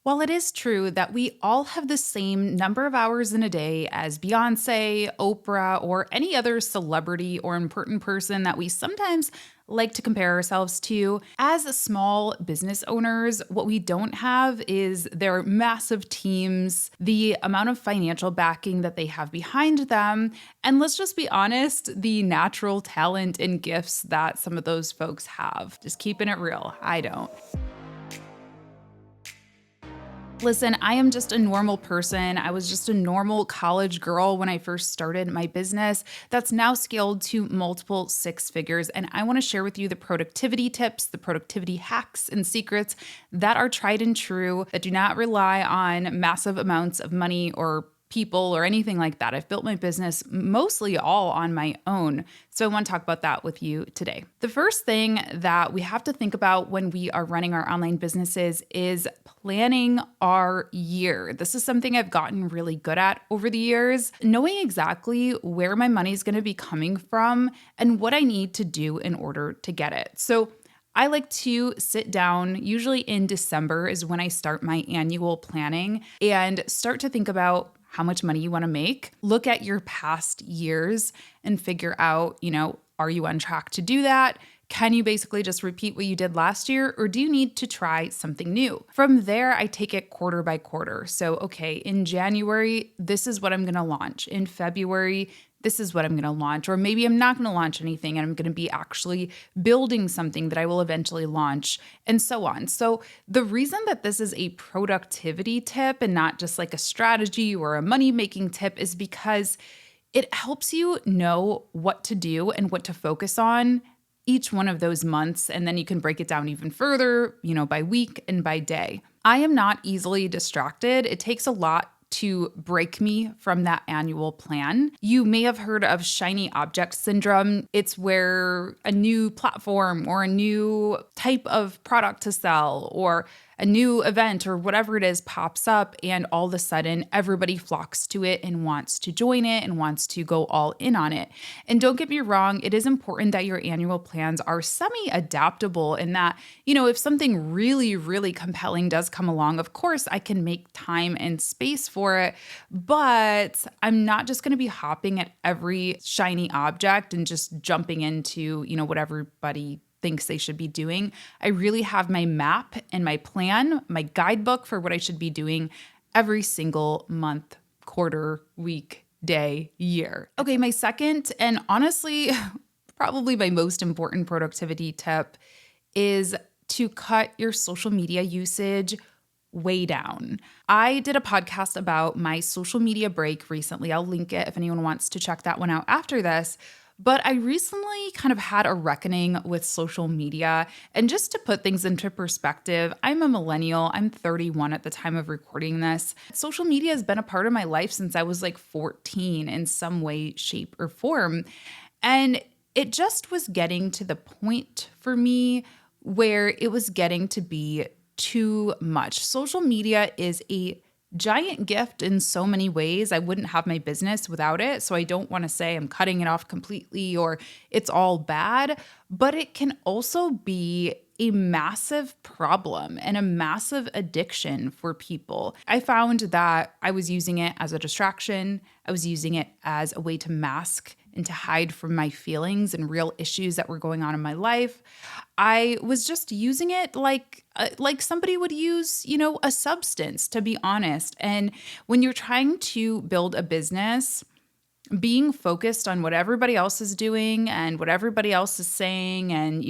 While it is true that we all have the same number of hours in a day as Beyonce, Oprah, or any other celebrity or important person that we sometimes like to compare ourselves to, as small business owners, what we don't have is their massive teams, the amount of financial backing that they have behind them, and let's just be honest, the natural talent and gifts that some of those folks have. Just keeping it real, I don't. Listen, I am just a normal person. I was just a normal college girl when I first started my business that's now scaled to multiple six figures. And I want to share with you the productivity tips, the productivity hacks and secrets that are tried and true, that do not rely on massive amounts of money or people or anything like that. I've built my business mostly all on my own. So I want to talk about that with you today. The first thing that we have to think about when we are running our online businesses is planning our year. This is something I've gotten really good at over the years, knowing exactly where my money is going to be coming from and what I need to do in order to get it. So I like to sit down, usually in December is when I start my annual planning, and start to think about how much money you want to make. Look at your past years and figure out, are you on track to do that? Can you basically just repeat what you did last year, or do you need to try something new? From there, I take it quarter by quarter. So, okay, in January, this is what I'm going to launch. In February, this is what I'm going to launch. Or maybe I'm not going to launch anything and I'm going to be actually building something that I will eventually launch, and so on. So the reason that this is a productivity tip and not just like a strategy or a money-making tip is because it helps you know what to do and what to focus on each one of those months. And then you can break it down even further, by week and by day. I am not easily distracted. It takes a lot to break me from that annual plan. You may have heard of shiny object syndrome. It's where a new platform or a new type of product to sell or a new event or whatever it is pops up, and all of a sudden everybody flocks to it and wants to join it and wants to go all in on it. And don't get me wrong, it is important that your annual plans are semi-adaptable in that, if something really, really compelling does come along, of course I can make time and space for it, but I'm not just going to be hopping at every shiny object and just jumping into, what everybody thinks they should be doing. I really have my map and my plan, my guidebook for what I should be doing every single month, quarter, week, day, year. Okay, my second and honestly, probably my most important productivity tip is to cut your social media usage way down. I did a podcast about my social media break recently. I'll link it if anyone wants to check that one out after this. But I recently kind of had a reckoning with social media. And just to put things into perspective, I'm a millennial. I'm 31 at the time of recording this. Social media has been a part of my life since I was like 14 in some way, shape, or form. And it just was getting to the point for me where it was getting to be too much. Social media is a giant gift in so many ways. I wouldn't have my business without it. So I don't want to say I'm cutting it off completely or it's all bad, but it can also be a massive problem and a massive addiction for people. I found that I was using it as a distraction. I was using it as a way to mask and to hide from my feelings and real issues that were going on in my life. I was just using it like somebody would use, a substance, to be honest. And when you're trying to build a business, being focused on what everybody else is doing and what everybody else is saying and,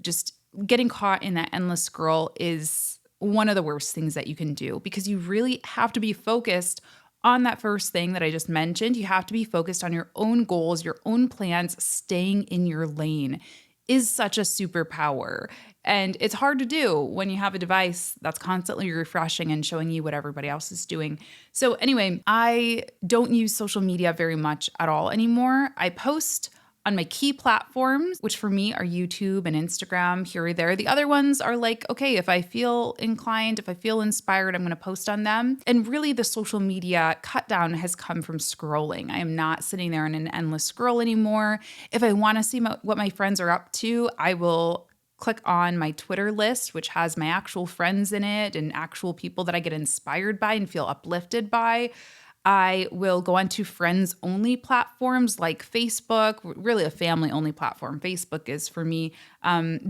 just getting caught in that endless scroll is one of the worst things that you can do, because you really have to be focused on that first thing that I just mentioned. You have to be focused on your own goals, your own plans. Staying in your lane is such a superpower. And it's hard to do when you have a device that's constantly refreshing and showing you what everybody else is doing. So anyway, I don't use social media very much at all anymore. I post on my key platforms, which for me are YouTube and Instagram, here or there. The other ones are like, okay, if I feel inclined, if I feel inspired, I'm going to post on them. And really the social media cut down has come from scrolling. I am not sitting there in an endless scroll anymore. If I want to see what my friends are up to, I will click on my Twitter list, which has my actual friends in it and actual people that I get inspired by and feel uplifted by. I will go on to friends only platforms like Facebook, really a family only platform. Facebook is for me.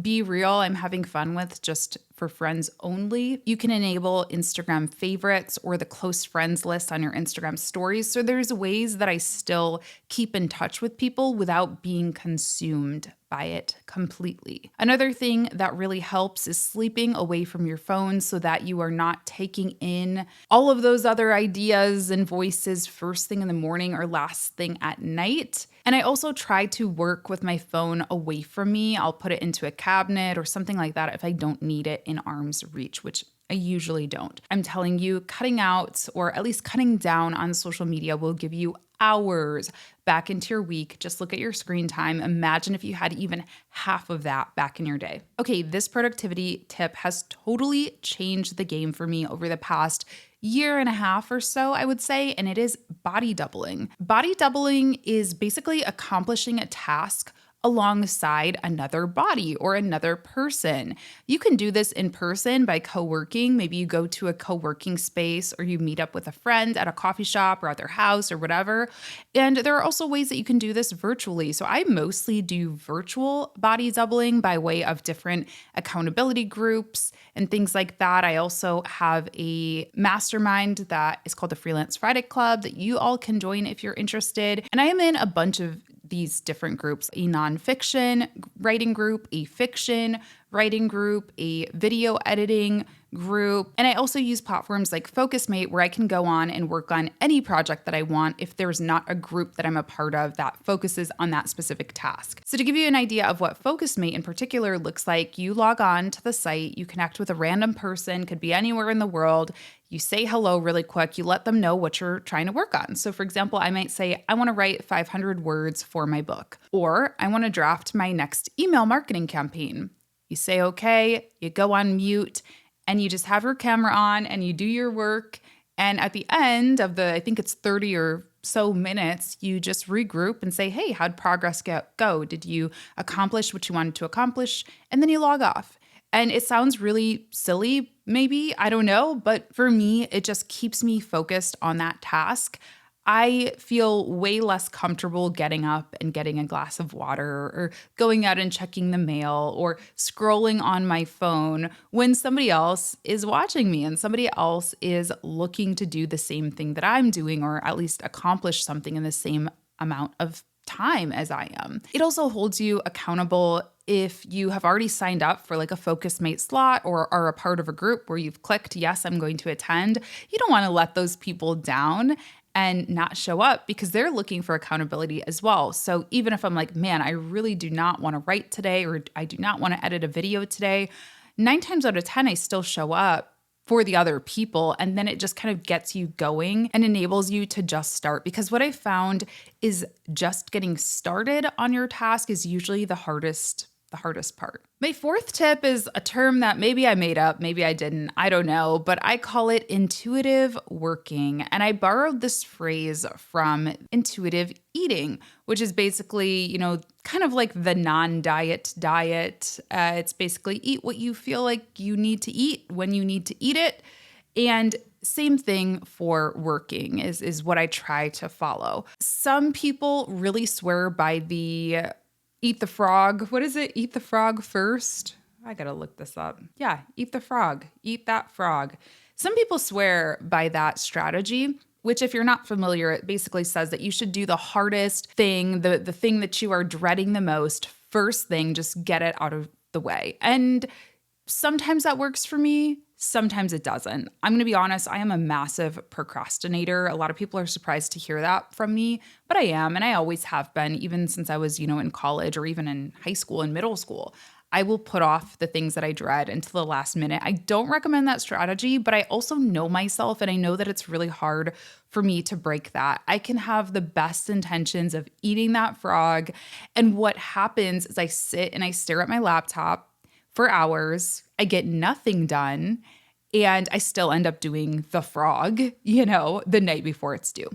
Be Real, I'm having fun with just for friends only. You can enable Instagram favorites or the close friends list on your Instagram stories. So there's ways that I still keep in touch with people without being consumed by it completely. Another thing that really helps is sleeping away from your phone so that you are not taking in all of those other ideas and voices first thing in the morning or last thing at night. And I also try to work with my phone away from me. I'll put it into a cabinet or something like that if I don't need it in arm's reach, which I usually don't. I'm telling you, cutting out or at least cutting down on social media will give you hours back into your week. Just look at your screen time. Imagine if you had even half of that back in your day. Okay, this productivity tip has totally changed the game for me over the past year and a half or so, I would say, and it is body doubling. Body doubling is basically accomplishing a task alongside another body or another person. You can do this in person by co-working. Maybe you go to a co-working space or you meet up with a friend at a coffee shop or at their house or whatever. And there are also ways that you can do this virtually. So I mostly do virtual body doubling by way of different accountability groups and things like that. I also have a mastermind that is called the Freelance Friday Club that you all can join if you're interested. And I am in a bunch of these different groups, a nonfiction writing group, a fiction writing group, a video editing group. And I also use platforms like Focusmate where I can go on and work on any project that I want if there's not a group that I'm a part of that focuses on that specific task. So to give you an idea of what Focusmate in particular looks like, you log on to the site, you connect with a random person, could be anywhere in the world. You say hello really quick, you let them know what you're trying to work on. So for example, I might say, I want to write 500 words for my book, or I want to draft my next email marketing campaign. You say, okay, you go on mute and you just have your camera on and you do your work. And at the end of I think it's 30 or so minutes, you just regroup and say, hey, how'd progress go? Did you accomplish what you wanted to accomplish? And then you log off. And it sounds really silly, maybe, I don't know, but for me, it just keeps me focused on that task. I feel way less comfortable getting up and getting a glass of water or going out and checking the mail or scrolling on my phone when somebody else is watching me and somebody else is looking to do the same thing that I'm doing or at least accomplish something in the same amount of time as I am. It also holds you accountable if you have already signed up for like a Focusmate slot or are a part of a group where you've clicked, yes, I'm going to attend. You don't want to let those people down and not show up because they're looking for accountability as well. So even if I'm like, man, I really do not want to write today or I do not want to edit a video today, 9 times out of 10, I still show up for the other people. And then it just kind of gets you going and enables you to just start. Because what I found is just getting started on your task is usually the hardest part. My fourth tip is a term that maybe I made up, maybe I didn't, I don't know, but I call it intuitive working. And I borrowed this phrase from intuitive eating, which is basically, kind of like the non-diet diet. It's basically eat what you feel like you need to eat when you need to eat it. And same thing for working is what I try to follow. Some people really swear by the eat the frog. What is it? Eat the frog first. I gotta look this up. Yeah, eat the frog. Eat that frog. Some people swear by that strategy, which if you're not familiar, it basically says that you should do the hardest thing, the thing that you are dreading the most, first thing, just get it out of the way. And sometimes that works for me. Sometimes it doesn't. I'm going to be honest, I am a massive procrastinator. A lot of people are surprised to hear that from me, but I am, and I always have been, even since I was, in college or even in high school and middle school. I will put off the things that I dread until the last minute. I don't recommend that strategy, but I also know myself, and I know that it's really hard for me to break that. I can have the best intentions of eating that frog, and what happens is I sit and I stare at my laptop for hours. I get nothing done, and I still end up doing the frog, the night before it's due.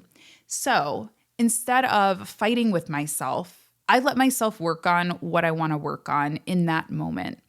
So instead of fighting with myself, I let myself work on what I want to work on in that moment.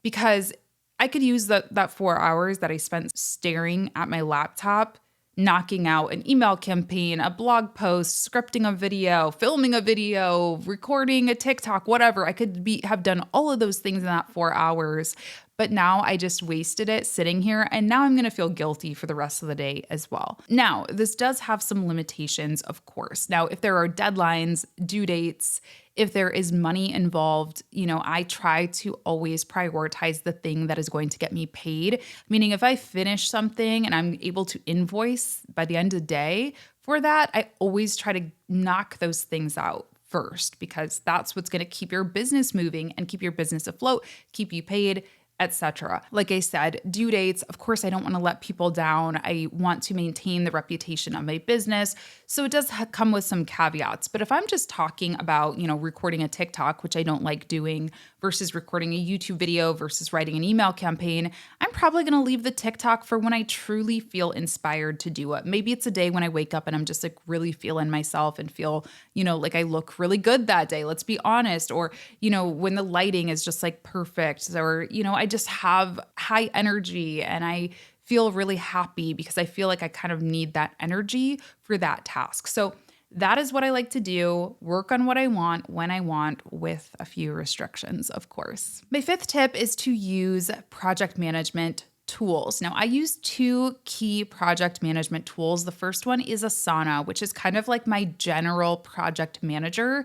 because I could use that 4 hours that I spent staring at my laptop, knocking out an email campaign, a blog post, scripting a video, filming a video, recording a TikTok, whatever. I could have done all of those things in that 4 hours. But now I just wasted it sitting here, and now I'm going to feel guilty for the rest of the day as well. Now, this does have some limitations, of course. Now, if there are deadlines, due dates, if there is money involved, I try to always prioritize the thing that is going to get me paid. Meaning if I finish something and I'm able to invoice by the end of the day for that, I always try to knock those things out first, because that's what's going to keep your business moving and keep your business afloat, keep you paid, etc. Like I said, due dates, of course, I don't want to let people down. I want to maintain the reputation of my business. So it does come with some caveats. But if I'm just talking about, recording a TikTok, which I don't like doing, versus recording a YouTube video versus writing an email campaign, I'm probably going to leave the TikTok for when I truly feel inspired to do it. Maybe it's a day when I wake up and I'm just like really feeling myself and feel, like I look really good that day. Let's be honest. Or, when the lighting is just like perfect, or, I just have high energy and I feel really happy because I feel like I kind of need that energy for that task. So that is what I like to do, work on what I want when I want, with a few restrictions, of course. My fifth tip is to use project management tools. Now, I use two key project management tools. The first one is Asana, which is kind of like my general project manager.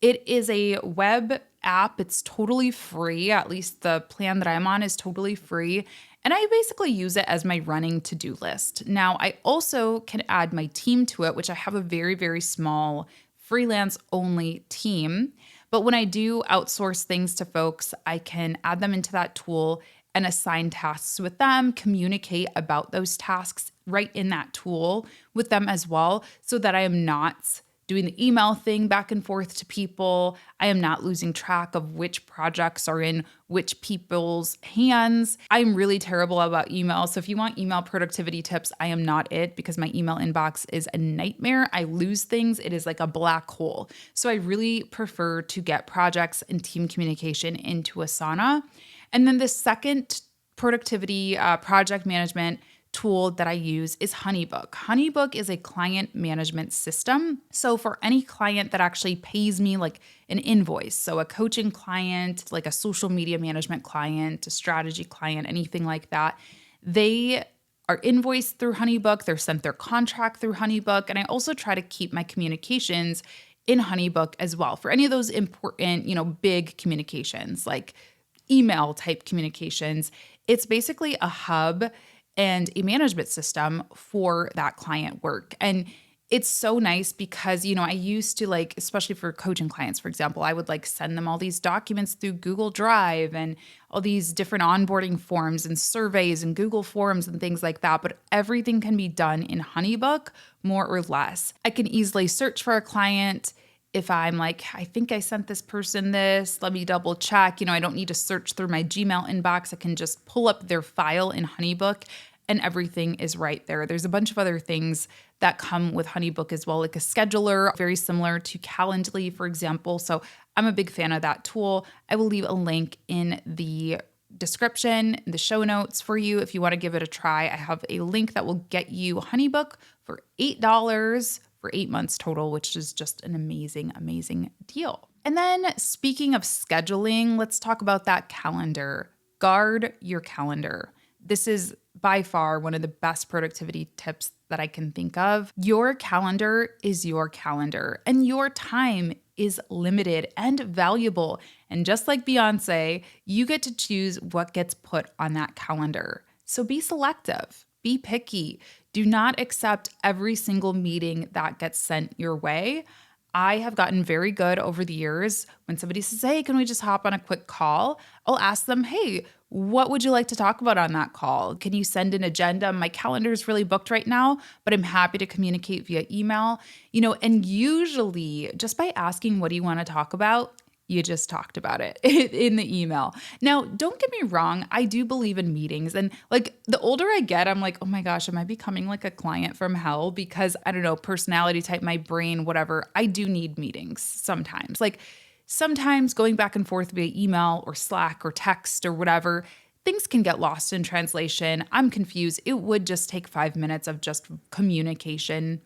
It is a web app. It's totally free. At least the plan that I'm on is totally free. And I basically use it as my running to-do list. Now, I also can add my team to it, which I have a very, very small freelance-only team. But when I do outsource things to folks, I can add them into that tool and assign tasks with them, communicate about those tasks right in that tool with them as well, so that I am not doing the email thing back and forth to people. I am not losing track of which projects are in which people's hands. I'm really terrible about email. So if you want email productivity tips, I am not it, because my email inbox is a nightmare. I lose things. It is like a black hole. So I really prefer to get projects and team communication into Asana. And then the second productivity project management tool that I use is HoneyBook. HoneyBook is a client management system. So for any client that actually pays me like an invoice, so a coaching client, like a social media management client, a strategy client, anything like that, they are invoiced through HoneyBook. They're sent their contract through HoneyBook. And I also try to keep my communications in HoneyBook as well for any of those important, big communications, like email type communications. It's basically a hub and a management system for that client work. And it's so nice because, I used to especially for coaching clients, for example, I would send them all these documents through Google Drive and all these different onboarding forms and surveys and Google Forms and things like that. But everything can be done in HoneyBook, more or less. I can easily search for a client. If I'm like, I think I sent this person this, let me double check. I don't need to search through my Gmail inbox. I can just pull up their file in HoneyBook and everything is right there. There's a bunch of other things that come with HoneyBook as well, like a scheduler, very similar to Calendly, for example. So I'm a big fan of that tool. I will leave a link in the description, in the show notes for you if you want to give it a try. I have a link that will get you HoneyBook for $8 for 8 months total, which is just an amazing, amazing deal. And then speaking of scheduling, let's talk about that calendar. Guard your calendar. This is by far one of the best productivity tips that I can think of. Your calendar is your calendar, and your time is limited and valuable. And just like Beyonce, you get to choose what gets put on that calendar. So be selective, be picky. Do not accept every single meeting that gets sent your way. I have gotten very good over the years. When somebody says, hey, can we just hop on a quick call? I'll ask them, hey, what would you like to talk about on that call? Can you send an agenda? My calendar is really booked right now, but I'm happy to communicate via email. And usually just by asking, what do you want to talk about? You just talked about it in the email. Now, don't get me wrong. I do believe in meetings. And the older I get, I'm like, oh my gosh, am I becoming like a client from hell? Because I don't know, personality type, my brain, whatever. I do need meetings sometimes. sometimes going back and forth via email or Slack or text or whatever, things can get lost in translation. I'm confused. It would just take 5 minutes of just communication,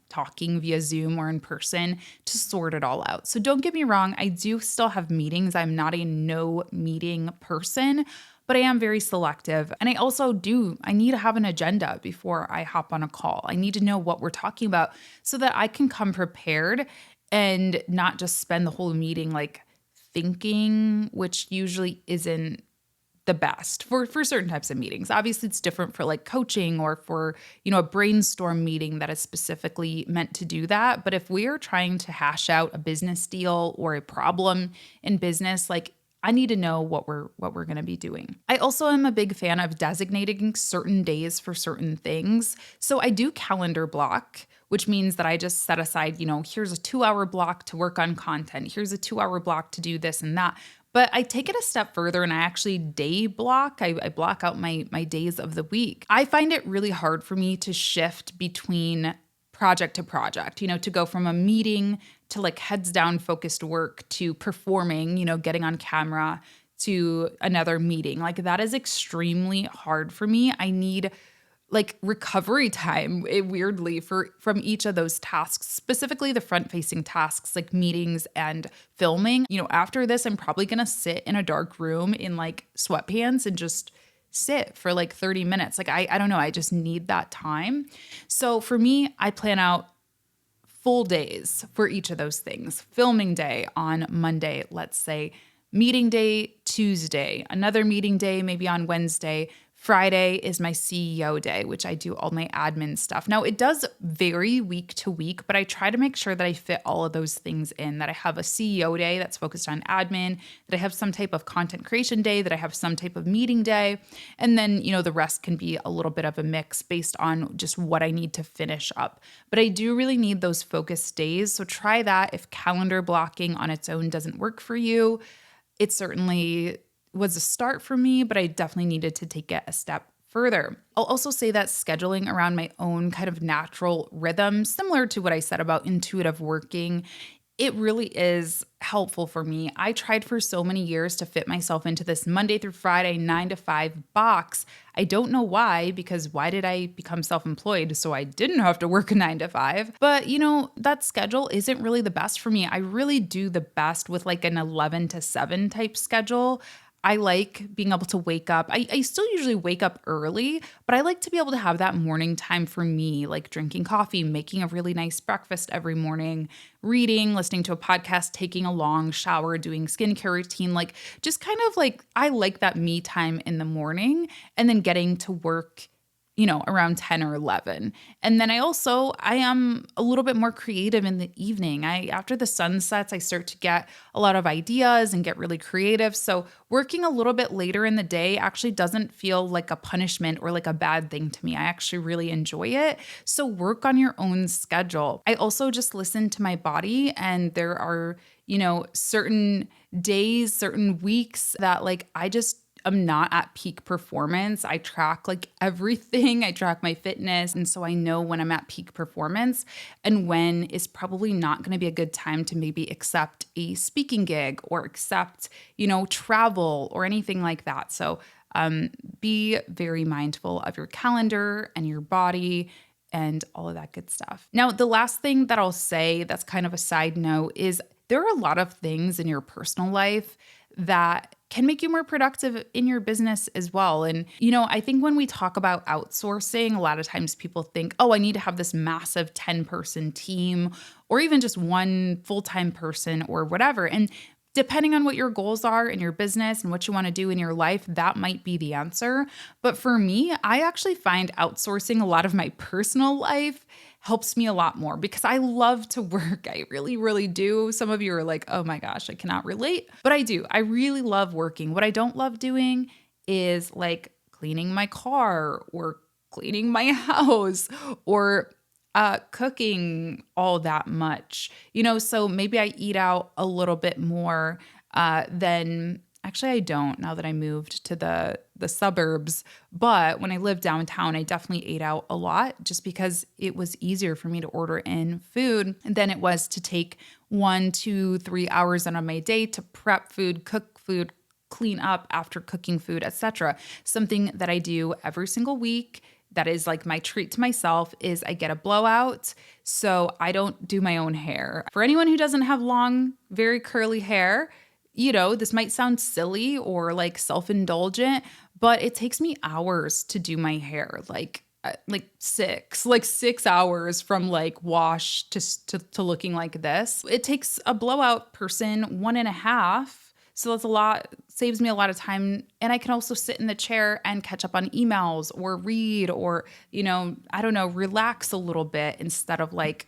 talking via Zoom or in person to sort it all out. So don't get me wrong, I do still have meetings. I'm not a no meeting person, but I am very selective. And I need to have an agenda before I hop on a call. I need to know what we're talking about so that I can come prepared and not just spend the whole meeting like thinking, which usually isn't the best for certain types of meetings. Obviously, it's different for like coaching or for, a brainstorm meeting that is specifically meant to do that. But if we are trying to hash out a business deal or a problem in business, like I need to know what we're going to be doing. I also am a big fan of designating certain days for certain things. So I do calendar block, which means that I just set aside, here's a 2-hour block to work on content. Here's a 2-hour block to do this and that. But I take it a step further and I actually day block. I block out my days of the week. I find it really hard for me to shift between project to project, to go from a meeting to like heads down focused work to performing, getting on camera to another meeting. Like that is extremely hard for me. I need like recovery time, weirdly, from each of those tasks, specifically the front-facing tasks like meetings and filming. After this, I'm probably gonna sit in a dark room in like sweatpants and just sit for like 30 minutes. Like I don't know, I just need that time. So for me, I plan out full days for each of those things. Filming day on Monday, let's say, meeting day Tuesday, another meeting day maybe on Wednesday. Friday is my CEO day, which I do all my admin stuff. Now, it does vary week to week, but I try to make sure that I fit all of those things in, that I have a CEO day that's focused on admin, that I have some type of content creation day, that I have some type of meeting day. And then, the rest can be a little bit of a mix based on just what I need to finish up. But I do really need those focused days. So try that. If calendar blocking on its own doesn't work for you, it certainly was a start for me, but I definitely needed to take it a step further. I'll also say that scheduling around my own kind of natural rhythm, similar to what I said about intuitive working, it really is helpful for me. I tried for so many years to fit myself into this Monday through Friday 9 to 5 box. I don't know why, because why did I become self-employed so I didn't have to work a 9 to 5? But that schedule isn't really the best for me. I really do the best with like an 11 to 7 type schedule. I like being able to wake up. I still usually wake up early, but I like to be able to have that morning time for me, like drinking coffee, making a really nice breakfast every morning, reading, listening to a podcast, taking a long shower, doing skincare routine, like just kind of like I like that me time in the morning and then getting to work around 10 or 11. And then I am a little bit more creative in the evening. After the sun sets, I start to get a lot of ideas and get really creative. So working a little bit later in the day actually doesn't feel like a punishment or like a bad thing to me. I actually really enjoy it. So work on your own schedule. I also just listen to my body, and there are, certain days, certain weeks that like I'm not at peak performance. I track like everything. I track my fitness. And so I know when I'm at peak performance and when is probably not going to be a good time to maybe accept a speaking gig or accept, travel or anything like that. So be very mindful of your calendar and your body and all of that good stuff. Now, the last thing that I'll say that's kind of a side note is there are a lot of things in your personal life that can make you more productive in your business as well. And, I think when we talk about outsourcing, a lot of times people think, oh, I need to have this massive 10-person team or even just one full-time person or whatever. And depending on what your goals are in your business and what you want to do in your life, that might be the answer. But for me, I actually find outsourcing a lot of my personal life helps me a lot more because I love to work. I really, really do. Some of you are like, oh my gosh, I cannot relate. But I do. I really love working. What I don't love doing is like cleaning my car or cleaning my house or cooking all that much. So maybe I eat out a little bit more than Actually, I don't now that I moved to the suburbs. But when I lived downtown, I definitely ate out a lot just because it was easier for me to order in food than it was to take 1, 2, 3 hours out of my day to prep food, cook food, clean up after cooking food, etc. Something that I do every single week that is like my treat to myself is I get a blowout, so I don't do my own hair. For anyone who doesn't have long, very curly hair, this might sound silly or like self-indulgent, but it takes me hours to do my hair, like 6 hours from like wash to looking like this. It takes a blowout person 1.5. So that's a lot, saves me a lot of time. And I can also sit in the chair and catch up on emails or read or, I don't know, relax a little bit instead of like,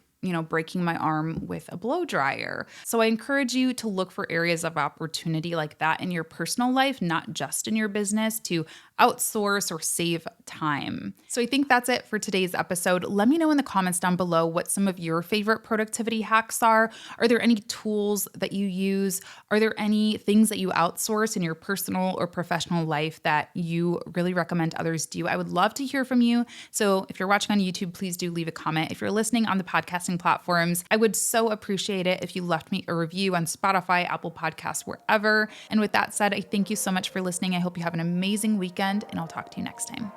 breaking my arm with a blow dryer. So I encourage you to look for areas of opportunity like that in your personal life, not just in your business, to outsource or save time. So I think that's it for today's episode. Let me know in the comments down below what some of your favorite productivity hacks are. Are there any tools that you use? Are there any things that you outsource in your personal or professional life that you really recommend others do? I would love to hear from you. So if you're watching on YouTube, please do leave a comment. If you're listening on the podcasting platforms, I would so appreciate it if you left me a review on Spotify, Apple Podcasts, wherever. And with that said, I thank you so much for listening. I hope you have an amazing weekend, and I'll talk to you next time.